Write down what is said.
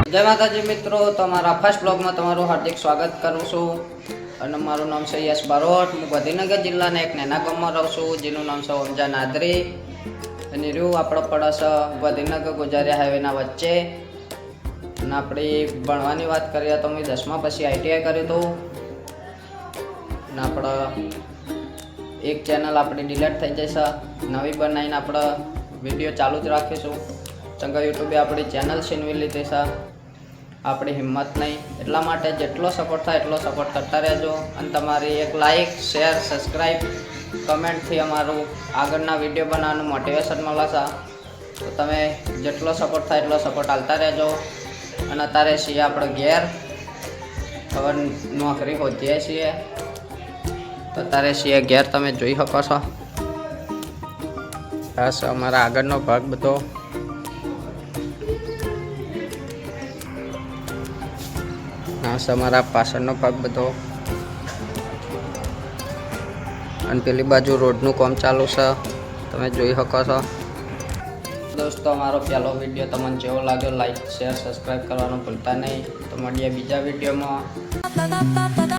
જય માતાજી મિત્રો, તમારા ફર્સ્ટ બ્લોગમાં તમારું હાર્દિક સ્વાગત કરું છું. અને મારું નામ છે યશ બારોટ. હું ગાંધીનગર જિલ્લાના એક નાના ગામમાં રહું છું, જેનું નામ છે ઓમજા નાદરી. અને રહ્યું આપણો પડે છે ગાંધીનગર ગોજારિયા હાઈવેના વચ્ચે. અને આપણી ભણવાની વાત કરીએ તો મેં 10મા પછી ITI કર્યું હતું. અને આપણે એક ચેનલ આપણી ડિલીટ થઈ જશે, નવી બનાવીને આપણે વિડીયો ચાલુ જ રાખીશું. ચંગા યુટ્યુબે આપણી ચેનલ છીનવી લીધી છે. આપણી હિંમત નહીં, એટલા માટે જેટલો સપોર્ટ થાય એટલો સપોર્ટ કરતા રહેજો. અને તમારી એક લાઈક, શેર, સબસ્ક્રાઈબ, કમેન્ટથી અમારું આગળના વિડીયો બનાવવાનું મોટિવેશન મળે છે. તો તમે જેટલો સપોર્ટ થાય એટલો સપોર્ટ આપતા રહેજો. અને અત્યારે છીએ આપણે ઘેર, હવે નોકરી હોતીએ છીએ તો અત્યારે છીએ ઘેર, તમે જોઈ શકો છો. બસ અમારા આગળનો ભાગ બધો. અમારા પાછળનો ભાગ બધો. અને પેલી બાજુ રોડનું કામ ચાલુ છે, તમે જોઈ શકો છો. દોસ્તો, અમારો પહેલો વિડીયો તમને જેવો લાગ્યો લાઈક, શેર, સબસ્ક્રાઈબ કરવાનું ભૂલતા નહીં. તો મળીએ બીજા વિડીયોમાં.